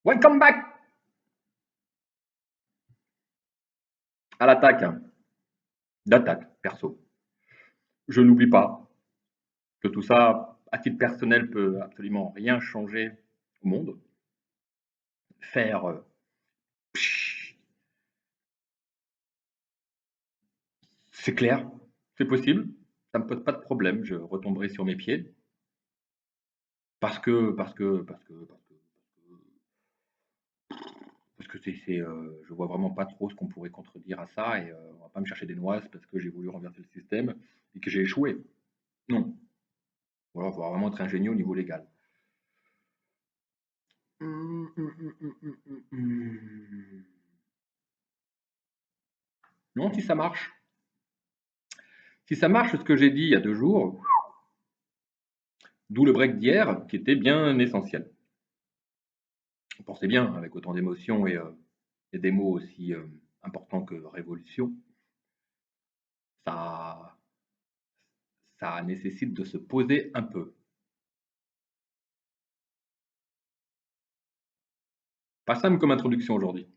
Welcome back à l'attaque. D'attaque, perso. Je n'oublie pas que tout ça, à titre personnel, peut absolument rien changer au monde. Faire c'est clair, c'est possible, ça me pose pas de problème, je retomberai sur mes pieds parce que je vois vraiment pas trop ce qu'on pourrait contredire à ça et on va pas me chercher des noises parce que j'ai voulu renverser le système et que j'ai échoué. Non. Ou alors, il faut vraiment être ingénieux au niveau légal. Mmh, mmh, mmh, mmh, mmh, mmh, mmh. Non, si ça marche. Si ça marche, ce que j'ai dit il y a 2 jours, d'où le break d'hier, qui était bien essentiel. Pensez bien, avec autant d'émotions et des mots aussi importants que révolution, ça, ça nécessite de se poser un peu. Pas simple comme introduction aujourd'hui.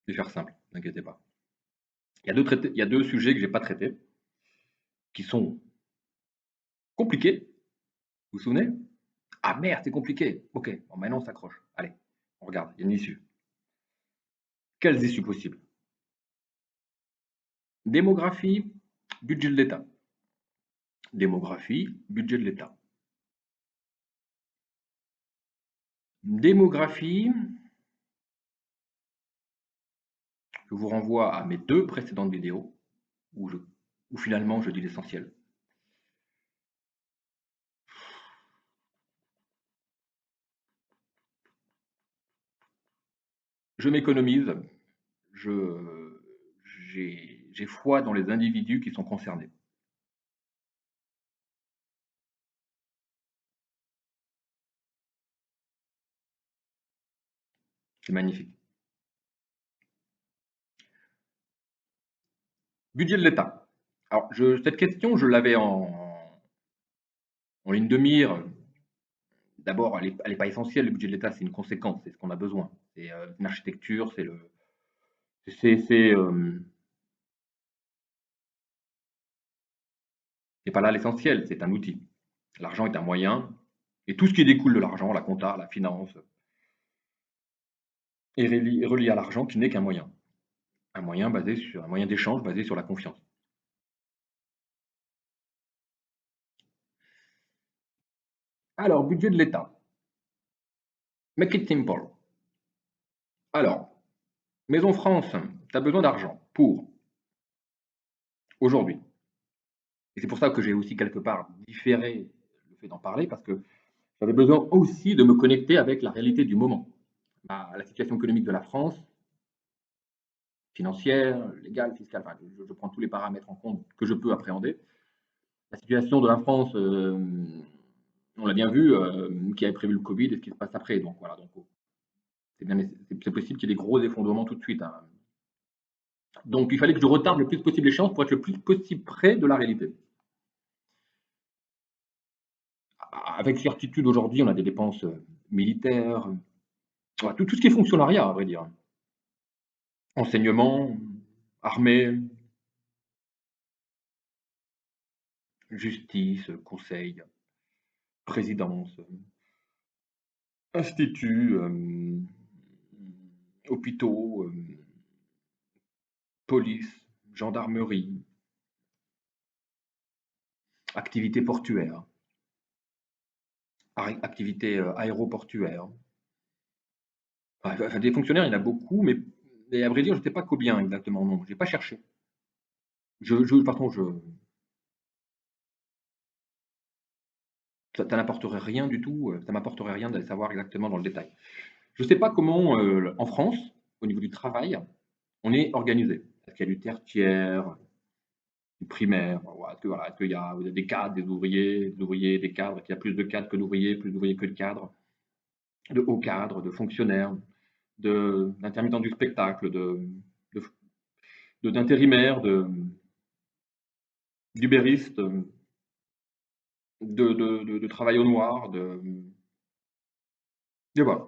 Je vais faire simple, n'inquiétez pas. Il y a deux sujets que j'ai pas traités, qui sont compliqués. Vous vous souvenez? Ah merde, c'est compliqué. Ok, bon, maintenant on s'accroche. Allez, on regarde, il y a une issue. Quelles issues possibles? Démographie, budget de l'État. Démographie, budget de l'État. Démographie, je vous renvoie à mes deux précédentes vidéos où finalement je dis l'essentiel. Je m'économise, je, j'ai foi dans les individus qui sont concernés. C'est magnifique. Budget de l'État. Alors, cette question, je l'avais en ligne de mire. D'abord, elle est pas essentielle, le budget de l'État, c'est une conséquence, c'est ce qu'on a besoin. C'est une architecture, c'est pas là l'essentiel, c'est un outil. L'argent est un moyen, et tout ce qui découle de l'argent, la compta, la finance, est relié à l'argent qui n'est qu'un moyen. Un moyen d'échange basé sur la confiance. Alors, budget de l'État. Make it simple. Alors, Maison France, tu as besoin d'argent pour aujourd'hui. Et c'est pour ça que j'ai aussi quelque part différé le fait d'en parler, parce que j'avais besoin aussi de me connecter avec la réalité du moment. La situation économique de la France, financière, légale, fiscale, enfin, je prends tous les paramètres en compte que je peux appréhender. La situation de la France, on l'a bien vu, qui avait prévu le Covid et ce qui se passe après. Donc voilà, donc c'est possible qu'il y ait des gros effondrements tout de suite, hein. Donc il fallait que je retarde le plus possible l'échéance pour être le plus possible près de la réalité. Avec certitude, aujourd'hui, on a des dépenses militaires, tout ce qui est fonctionnariat, à vrai dire. Enseignement, armée, justice, conseil, présidence, instituts, hôpitaux, police, gendarmerie, activités portuaires, activités aéroportuaires. Enfin, des fonctionnaires, il y en a beaucoup, mais à vrai dire, je ne sais pas combien exactement, non, j'ai pas cherché. Pardon, ça n'apporterait rien du tout, ça m'apporterait rien d'aller savoir exactement dans le détail. Je ne sais pas comment, en France, au niveau du travail, on est organisé. Est-ce qu'il y a du tertiaire, du primaire? Est-ce qu'il y a des cadres, des ouvriers, des cadres, qu'il y a plus de cadres que d'ouvriers, plus d'ouvriers que de cadres, de hauts cadres, de fonctionnaires, d'intermittents du spectacle, d'intérimaires, d'ubéristes, de travail au noir, et voilà.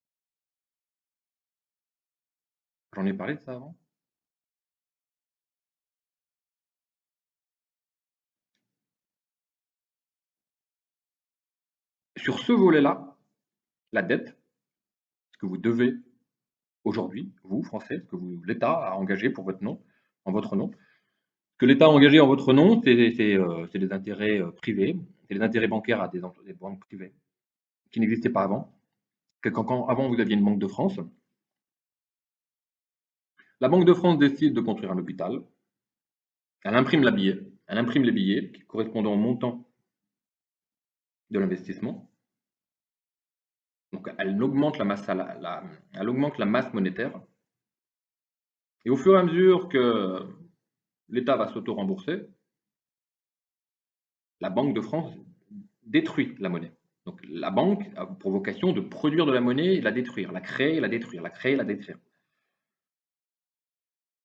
J'en ai parlé de ça avant? Sur ce volet-là, la dette, ce que vous devez aujourd'hui, vous, Français, ce que l'État a engagé pour votre nom, en votre nom. Ce que l'État a engagé en votre nom, c'est des intérêts privés, c'est des intérêts bancaires à des banques privées qui n'existaient pas avant. Avant vous aviez une Banque de France, la Banque de France décide de construire un hôpital, elle imprime les billets correspondant au montant de l'investissement. Donc elle augmente la masse, elle augmente la masse monétaire. Et au fur et à mesure que l'État va s'auto-rembourser, la Banque de France détruit la monnaie. Donc la banque a pour vocation de produire de la monnaie et de la détruire, la créer et la détruire, la créer et la détruire.